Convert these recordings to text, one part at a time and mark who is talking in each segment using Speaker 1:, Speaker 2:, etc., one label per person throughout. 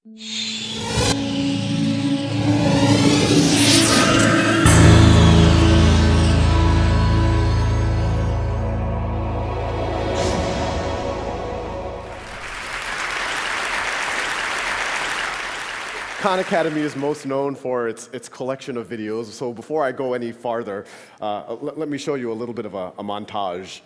Speaker 1: Khan Academy is most known for its collection of videos. So before I go any farther, let me show you a little bit of a montage.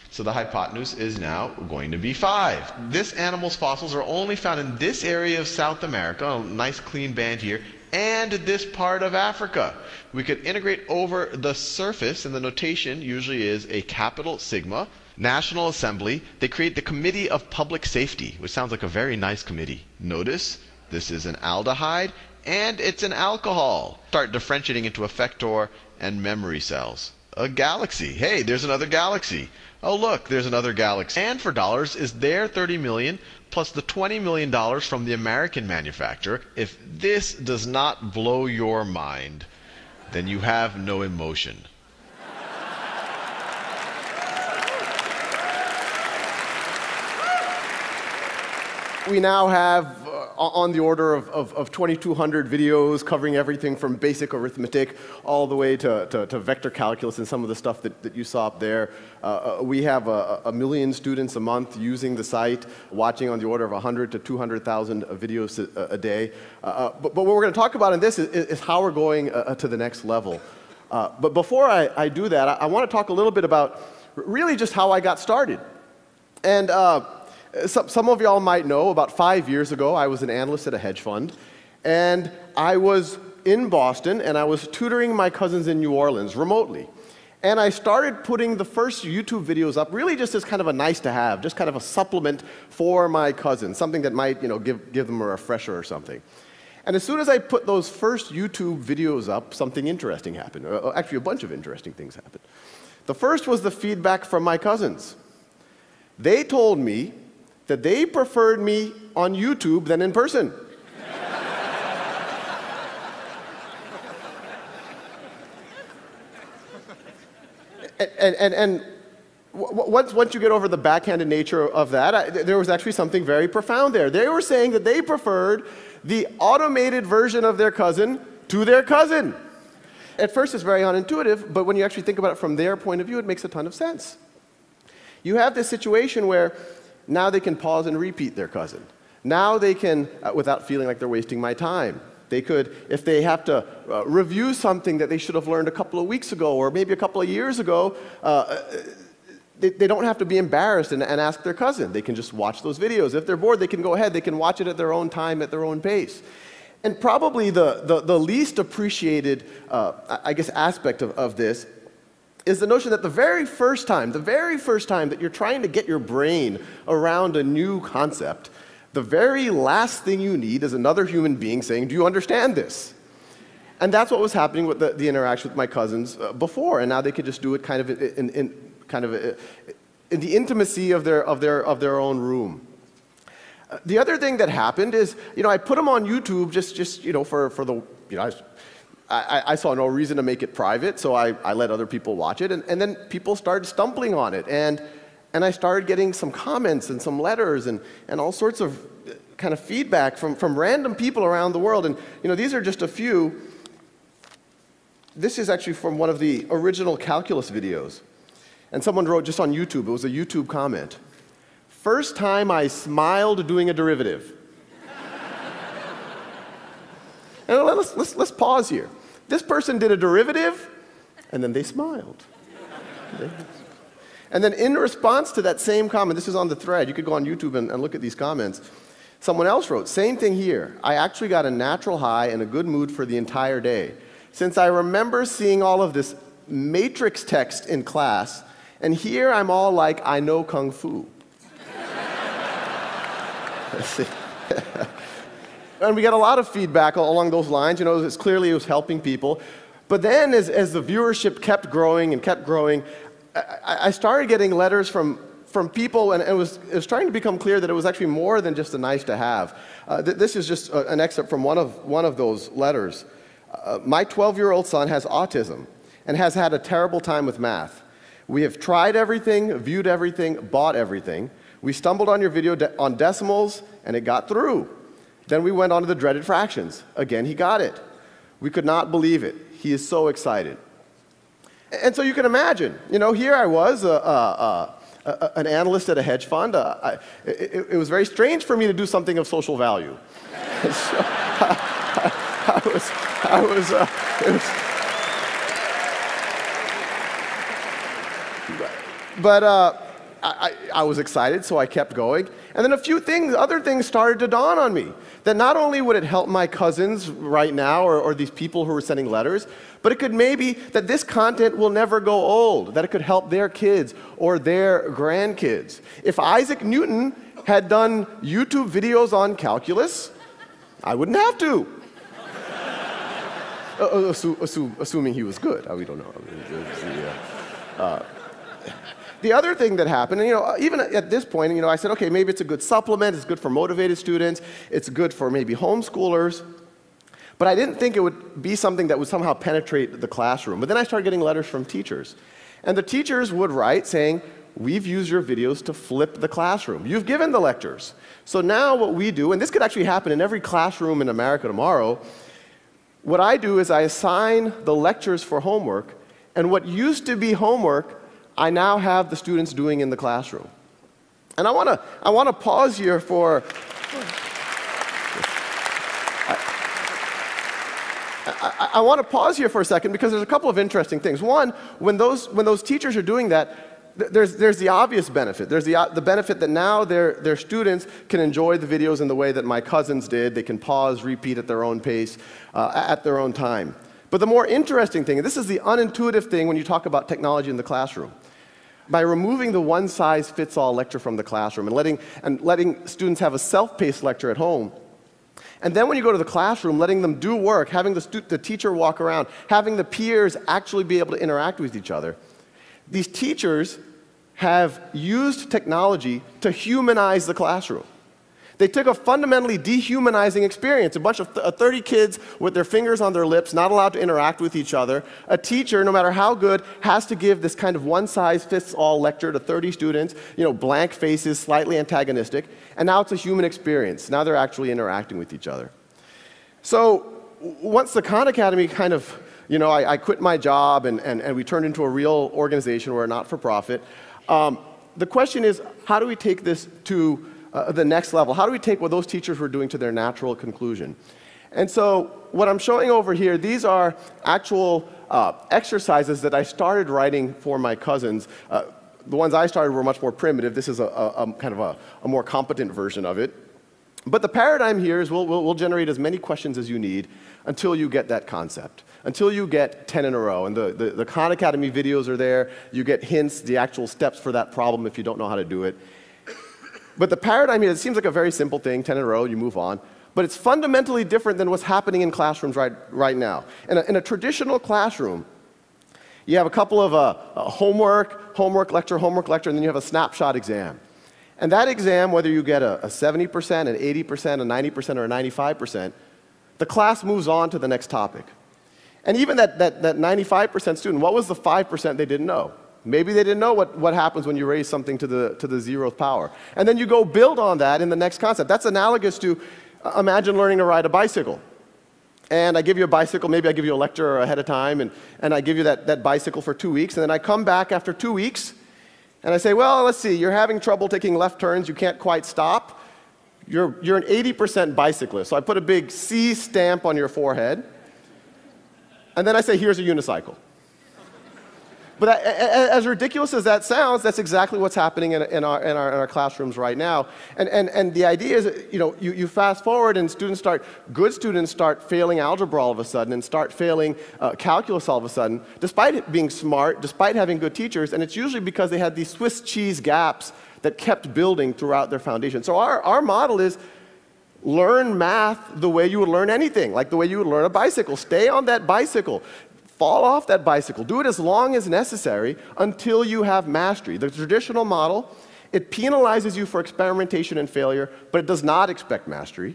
Speaker 2: So the hypotenuse is now going to be 5. This animal's fossils are only found in this area of South America, a nice clean band here, and this part of Africa. We could integrate over the surface, and the notation usually is a capital sigma. National Assembly, they create the Committee of Public Safety, which sounds like a very nice committee. Notice this is an aldehyde, and it's an alcohol. Start differentiating into effector and memory cells. A galaxy. Hey, there's another galaxy. Oh, look, there's another galaxy. And for dollars is their $30 million plus the $20 million from the American manufacturer. If this does not blow your mind, then you have no emotion.
Speaker 1: We now have on the order of 2,200 videos covering everything from basic arithmetic all the way to vector calculus and some of the stuff that you saw up there. We have a million students a month using the site, watching on the order of 100 to 200,000 videos a day. But what we're going to talk about in this is how we're going to the next level. But before I do that, I want to talk a little bit about really just how I got started. And some of y'all might know, about 5 years ago, I was an analyst at a hedge fund, and I was in Boston, and I was tutoring my cousins in New Orleans remotely. And I started putting the first YouTube videos up really just as kind of a nice-to-have, just kind of a supplement for my cousins, something that might, give them a refresher or something. And as soon as I put those first YouTube videos up, something interesting happened. Actually, a bunch of interesting things happened. The first was the feedback from my cousins. They told me that they preferred me on YouTube than in person. and once you get over the backhanded nature of that, there was actually something very profound there. They were saying that they preferred the automated version of their cousin to their cousin. At first, it's very unintuitive, but when you actually think about it from their point of view, it makes a ton of sense. You have this situation where now they can pause and repeat their cousin. Now they can, without feeling like they're wasting my time. They could, if they have to review something that they should have learned a couple of weeks ago or maybe a couple of years ago, they don't have to be embarrassed and ask their cousin. They can just watch those videos. If they're bored, they can go ahead. They can watch it at their own time, at their own pace. And probably the least appreciated, aspect of this is the notion that the very first time that you're trying to get your brain around a new concept, the very last thing you need is another human being saying, do you understand this? And that's what was happening with the interaction with my cousins before, and now they could just do it kind of in the intimacy of their own room. The other thing that happened is, I put them on YouTube just for the, I saw no reason to make it private, so I let other people watch it, and then people started stumbling on it, and I started getting some comments and some letters and all sorts of kind of feedback from random people around the world, and these are just a few. This is actually from one of the original calculus videos, and someone wrote just on YouTube, it was a YouTube comment, "First time I smiled doing a derivative." And let's pause here. This person did a derivative, and then they smiled. And then in response to that same comment, this is on the thread, you could go on YouTube and look at these comments, someone else wrote, same thing here. I actually got a natural high and a good mood for the entire day. Since I remember seeing all of this matrix text in class, and here I'm all like, I know Kung Fu. Let's see. And we got a lot of feedback along those lines. It's clearly it was helping people. But then as the viewership kept growing and kept growing, I started getting letters from people, and it was starting to become clear that it was actually more than just a nice to have. This is just an excerpt from one of those letters. My 12-year-old son has autism and has had a terrible time with math. We have tried everything, viewed everything, bought everything. We stumbled on your video on decimals, and it got through. Then we went on to the dreaded fractions. Again, he got it. We could not believe it. He is so excited. And so you can imagine, here I was, an analyst at a hedge fund. It was very strange for me to do something of social value. So, I was excited, so I kept going. And then other things started to dawn on me. That not only would it help my cousins right now, or these people who were sending letters, but it could maybe that this content will never go old, that it could help their kids or their grandkids. If Isaac Newton had done YouTube videos on calculus, I wouldn't have to. Assuming he was good. We don't know. The other thing that happened, and even at this point, I said, okay, maybe it's a good supplement, it's good for motivated students, it's good for maybe homeschoolers, but I didn't think it would be something that would somehow penetrate the classroom. But then I started getting letters from teachers. And the teachers would write saying, we've used your videos to flip the classroom. You've given the lectures. So now what we do, and this could actually happen in every classroom in America tomorrow, what I do is I assign the lectures for homework, and what used to be homework, I now have the students doing in the classroom. And I want to pause here for I want to pause here for a second because there's a couple of interesting things. One, when those teachers are doing that, there's the obvious benefit. There's the benefit that now their students can enjoy the videos in the way that my cousins did. They can pause, repeat at their own pace, at their own time. But the more interesting thing, and this is the unintuitive thing when you talk about technology in the classroom, by removing the one-size-fits-all lecture from the classroom and letting students have a self-paced lecture at home, and then when you go to the classroom, letting them do work, having the teacher walk around, having the peers actually be able to interact with each other, these teachers have used technology to humanize the classroom. They took a fundamentally dehumanizing experience, a bunch of 30 kids with their fingers on their lips, not allowed to interact with each other. A teacher, no matter how good, has to give this kind of one-size-fits-all lecture to 30 students, blank faces, slightly antagonistic, and now it's a human experience. Now they're actually interacting with each other. So once the Khan Academy kind of, I quit my job and we turned into a real organization, we're a not-for-profit, the question is, how do we take this to the next level? How do we take what those teachers were doing to their natural conclusion? And so what I'm showing over here, these are actual exercises that I started writing for my cousins. The ones I started were much more primitive. This is a kind of a more competent version of it. But the paradigm here is we'll generate as many questions as you need until you get that concept, until you get 10 in a row. And the Khan Academy videos are there. You get hints, the actual steps for that problem if you don't know how to do it. But the paradigm here, it seems like a very simple thing, 10 in a row, you move on. But it's fundamentally different than what's happening in classrooms right now. In a traditional classroom, you have a couple of homework, lecture, and then you have a snapshot exam. And that exam, whether you get a 70%, an 80%, a 90%, or a 95%, the class moves on to the next topic. And even that 95% student, what was the 5% they didn't know? Maybe they didn't know what happens when you raise something to the 0th power. And then you go build on that in the next concept. That's analogous to, imagine learning to ride a bicycle. And I give you a bicycle, maybe I give you a lecture ahead of time, and I give you that bicycle for 2 weeks, and then I come back after 2 weeks, and I say, well, let's see, you're having trouble taking left turns, you can't quite stop. You're an 80% bicyclist. So I put a big C stamp on your forehead, and then I say, here's a unicycle. But as ridiculous as that sounds, that's exactly what's happening in our classrooms right now. And the idea is, you fast forward and good students start failing algebra all of a sudden and start failing calculus all of a sudden, despite it being smart, despite having good teachers, and it's usually because they had these Swiss cheese gaps that kept building throughout their foundation. So our model is learn math the way you would learn anything, like the way you would learn a bicycle. Stay on that bicycle. Fall off that bicycle. Do it as long as necessary until you have mastery. The traditional model, it penalizes you for experimentation and failure, but it does not expect mastery.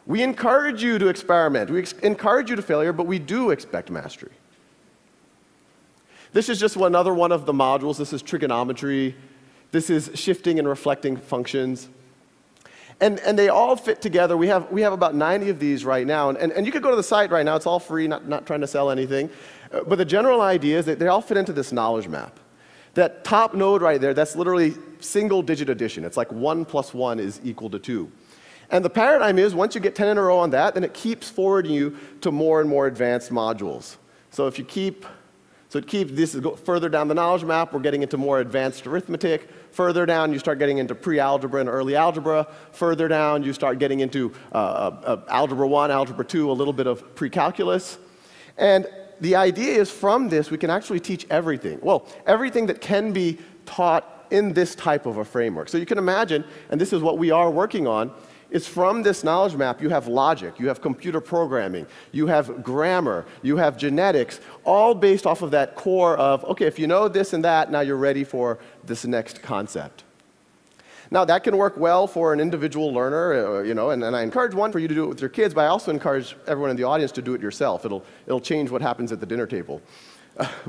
Speaker 1: We encourage you to experiment. We encourage you to failure, but we do expect mastery. This is just another one of the modules. This is trigonometry. This is shifting and reflecting functions. And they all fit together. We have about 90 of these right now. And you could go to the site right now. It's all free, not trying to sell anything. But the general idea is that they all fit into this knowledge map. That top node right there, that's literally single-digit addition. It's like 1 plus 1 is equal to 2. And the paradigm is, once you get 10 in a row on that, then it keeps forwarding you to more and more advanced modules. So if you keep, this is further down the knowledge map, we're getting into more advanced arithmetic. Further down, you start getting into pre-algebra and early algebra. Further down, you start getting into algebra 1, algebra 2, a little bit of pre-calculus. And the idea is from this, we can actually teach everything. Well, everything that can be taught in this type of a framework. So you can imagine, and this is what we are working on, is from this knowledge map, you have logic, you have computer programming, you have grammar, you have genetics, all based off of that core of, okay, if you know this and that, now you're ready for this next concept. Now, that can work well for an individual learner, and I encourage one for you to do it with your kids, but I also encourage everyone in the audience to do it yourself. It'll change what happens at the dinner table.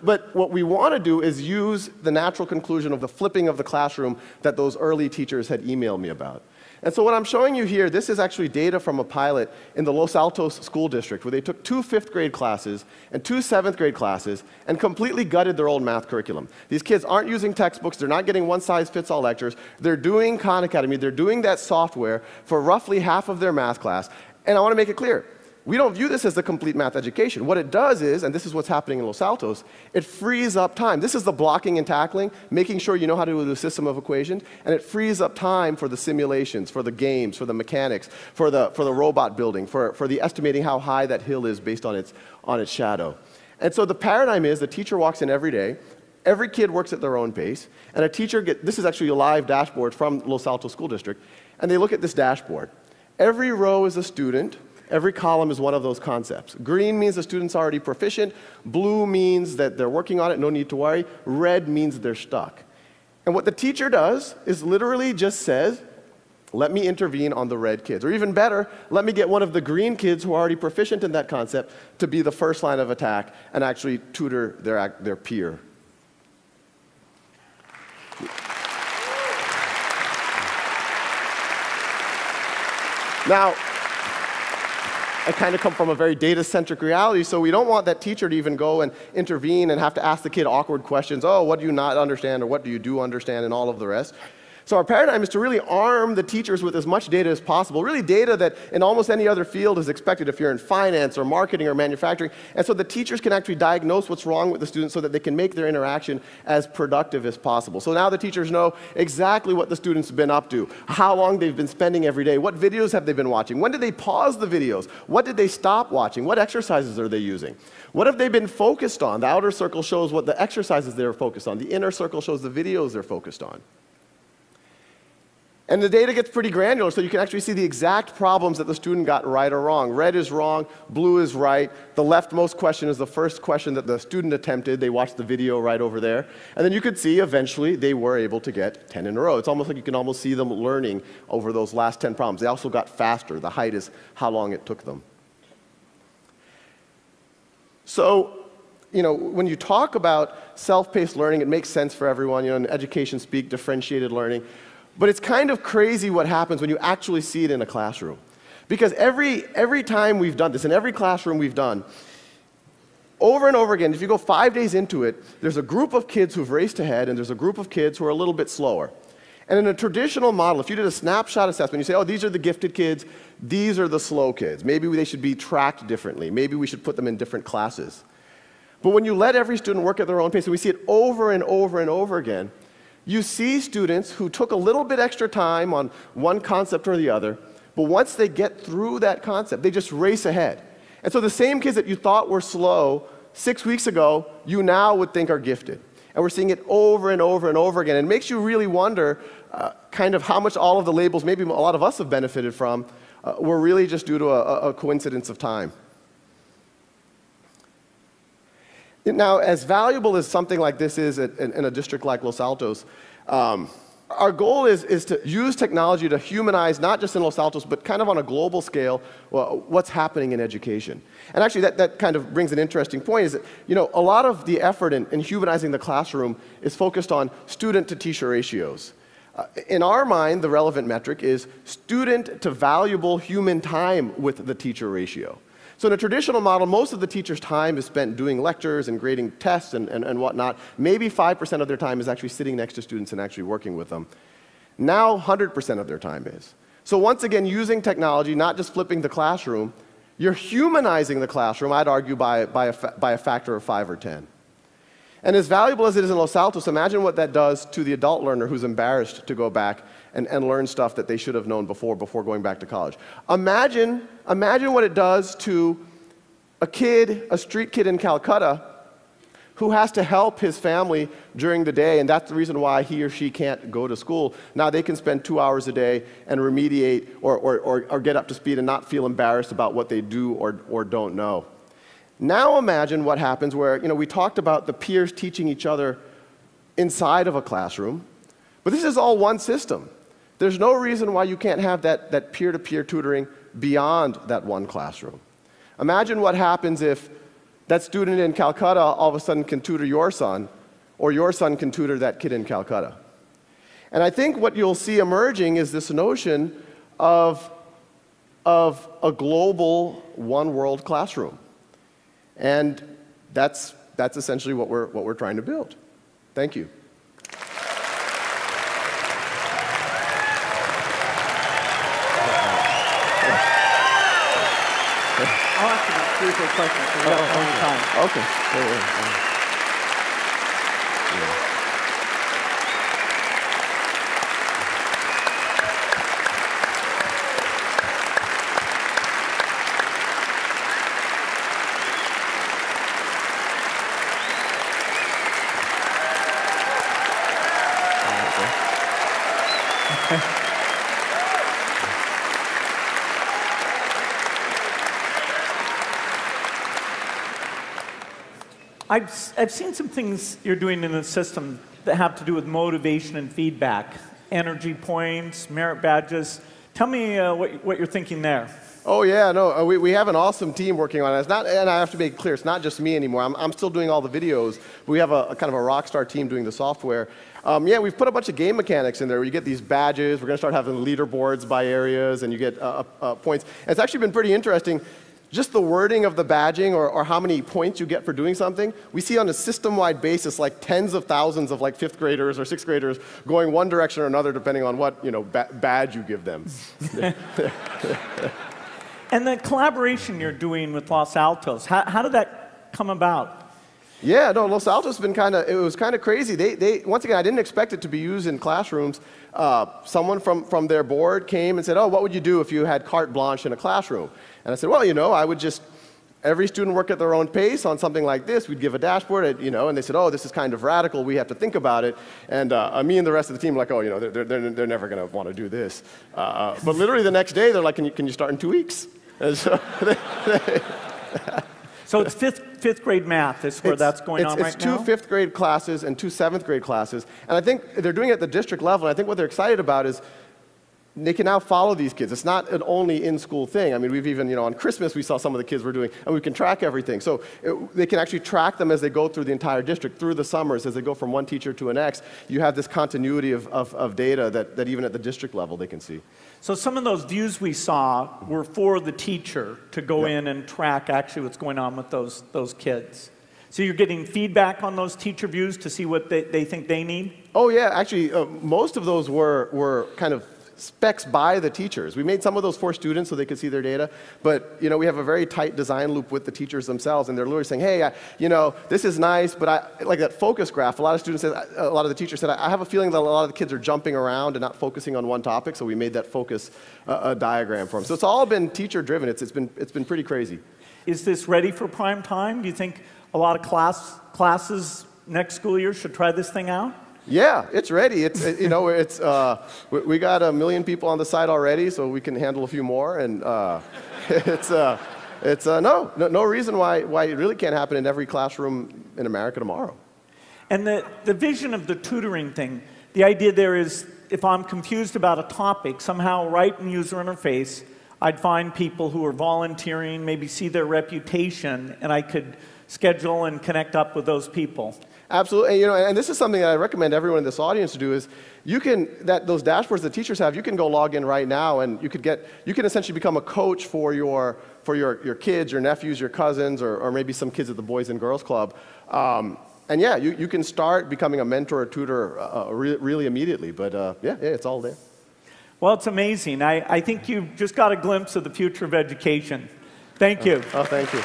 Speaker 1: But what we want to do is use the natural conclusion of the flipping of the classroom that those early teachers had emailed me about. And so what I'm showing you here, this is actually data from a pilot in the Los Altos School District, where they took 2 5th grade classes and 2 7th grade classes and completely gutted their old math curriculum. These kids aren't using textbooks, they're not getting one-size-fits-all lectures, they're doing Khan Academy, they're doing that software for roughly half of their math class. And I want to make it clear, we don't view this as the complete math education. What it does is, and this is what's happening in Los Altos, it frees up time. This is the blocking and tackling, making sure you know how to do a system of equations, and it frees up time for the simulations, for the games, for the mechanics, for the robot building, for the estimating how high that hill is based on its shadow. And so the paradigm is the teacher walks in every day, every kid works at their own pace, and a teacher this is actually a live dashboard from Los Altos School District, and they look at this dashboard. Every row is a student. Every column is one of those concepts. Green means the student's already proficient. Blue means that they're working on it, no need to worry. Red means they're stuck. And what the teacher does is literally just says, let me intervene on the red kids. Or even better, let me get one of the green kids who are already proficient in that concept to be the first line of attack and actually tutor their peer. Now, I kind of come from a very data-centric reality, so we don't want that teacher to even go and intervene and have to ask the kid awkward questions. Oh, what do you not understand, or what do you do understand, and all of the rest. So our paradigm is to really arm the teachers with as much data as possible, really data that in almost any other field is expected if you're in finance or marketing or manufacturing. And so the teachers can actually diagnose what's wrong with the students so that they can make their interaction as productive as possible. So now the teachers know exactly what the students have been up to, how long they've been spending every day, what videos have they been watching, when did they pause the videos, what did they stop watching, what exercises are they using, what have they been focused on. The outer circle shows what the exercises they're focused on. The inner circle shows the videos they're focused on. And the data gets pretty granular, so you can actually see the exact problems that the student got right or wrong. Red is wrong, blue is right. The leftmost question is the first question that the student attempted. They watched the video right over there. And then you could see eventually they were able to get 10 in a row. It's almost like you can almost see them learning over those last 10 problems. They also got faster. The height is how long it took them. So, when you talk about self-paced learning, it makes sense for everyone. In education speak, differentiated learning. But it's kind of crazy what happens when you actually see it in a classroom. Because every time we've done this, in every classroom we've done, over and over again, if you go 5 days into it, there's a group of kids who've raced ahead, and there's a group of kids who are a little bit slower. And in a traditional model, if you did a snapshot assessment, you say, oh, these are the gifted kids, these are the slow kids. Maybe they should be tracked differently. Maybe we should put them in different classes. But when you let every student work at their own pace, and we see it over and over and over again, you see students who took a little bit extra time on one concept or the other, but once they get through that concept, they just race ahead. And so the same kids that you thought were slow 6 weeks ago, you now would think are gifted. And we're seeing it over and over and over again. And it makes you really wonder kind of how much all of the labels, maybe a lot of us have benefited from, were really just due to a coincidence of time. Now, as valuable as something like this is in a district like Los Altos, our goal is to use technology to humanize, not just in Los Altos, but kind of on a global scale, what's happening in education. And actually, that kind of brings an interesting point, is that a lot of the effort in humanizing the classroom is focused on student-to-teacher ratios. In our mind, the relevant metric is student to valuable human time with the teacher ratio. So in a traditional model, most of the teacher's time is spent doing lectures and grading tests and whatnot. Maybe 5% of their time is actually sitting next to students and actually working with them. Now 100% of their time is. So once again, using technology, not just flipping the classroom, you're humanizing the classroom, I'd argue, by a factor of 5 or 10. And as valuable as it is in Los Altos, imagine what that does to the adult learner who's embarrassed to go back and learn stuff that they should have known before going back to college. Imagine what it does to a street kid in Calcutta who has to help his family during the day, and that's the reason why he or she can't go to school. Now they can spend 2 hours a day and remediate or get up to speed and not feel embarrassed about what they do or don't know. Now imagine what happens where, we talked about the peers teaching each other inside of a classroom, but this is all one system. There's no reason why you can't have that peer-to-peer tutoring beyond that one classroom. Imagine what happens if that student in Calcutta all of a sudden can tutor your son, or your son can tutor that kid in Calcutta. And I think what you'll see emerging is this notion of a global one-world classroom. And that's essentially what we're trying to build. Thank you.
Speaker 3: I'll ask you about 3 or 4 questions. So we got plenty of time.
Speaker 1: Okay.
Speaker 3: I've seen some things you're doing in the system that have to do with motivation and feedback, energy points, merit badges. Tell me what you're thinking there.
Speaker 1: Oh yeah, no, we have an awesome team working on it. It's not, and I have to make it clear, it's not just me anymore. I'm still doing all the videos. We have a kind of a rock star team doing the software. Yeah, we've put a bunch of game mechanics in there where you get these badges. We're going to start having leaderboards by areas, and you get points. And it's actually been pretty interesting. Just the wording of the badging or how many points you get for doing something, we see on a system-wide basis like tens of thousands of like 5th graders or 6th graders going one direction or another depending on what badge you give them.
Speaker 3: And the collaboration you're doing with Los Altos, how did that come about?
Speaker 1: Yeah, no, Los Altos has been it was kind of crazy. They once again, I didn't expect it to be used in classrooms. Someone from their board came and said, oh, what would you do if you had carte blanche in a classroom? And I said, well, I would just, every student work at their own pace on something like this. We'd give a dashboard, and they said, oh, this is kind of radical. We have to think about it. And me and the rest of the team were like, oh, they're never going to want to do this. But literally the next day, they're like, can you start in 2 weeks? And so
Speaker 3: So it's fifth grade math is where that's going on right now?
Speaker 1: It's 2 5th grade classes and 2 7th grade classes. And I think they're doing it at the district level. And I think what they're excited about is they can now follow these kids. It's not an only in-school thing. I mean, we've even, on Christmas, we saw some of the kids were doing, and we can track everything. So they can actually track them as they go through the entire district, through the summers, as they go from one teacher to the next. You have this continuity of data that even at the district level they can see.
Speaker 3: So some of those views we saw were for the teacher to go in and track actually what's going on with those kids. So you're getting feedback on those teacher views to see what they think they need?
Speaker 1: Oh yeah, actually, most of those were kind of specs by the teachers. We made some of those for students so they could see their data, but we have a very tight design loop with the teachers themselves, and they're literally saying, hey, this is nice, but I like that focus graph. A lot of students said, a lot of the teachers said, I have a feeling that a lot of the kids are jumping around and not focusing on one topic, so we made that focus diagram for them. So it's all been teacher driven. It's been pretty crazy.
Speaker 3: Is this ready for prime time? Do you think a lot of classes next school year should try this thing out?
Speaker 1: Yeah, it's ready. We got 1 million people on the site already, so we can handle a few more, and no reason why it really can't happen in every classroom in America tomorrow.
Speaker 3: And the vision of the tutoring thing, the idea there is if I'm confused about a topic, somehow right in user interface, I'd find people who are volunteering, maybe see their reputation, and I could schedule and connect up with those people.
Speaker 1: Absolutely, and, and this is something that I recommend everyone in this audience to do is those dashboards that teachers have, you can go log in right now and you can essentially become a coach for your kids, your nephews, your cousins, or maybe some kids at the Boys and Girls Club. And yeah, you can start becoming a mentor or tutor really immediately, but yeah, it's all there.
Speaker 3: Well, it's amazing. I think you've just got a glimpse of the future of education. Thank you.
Speaker 1: Oh, thank you.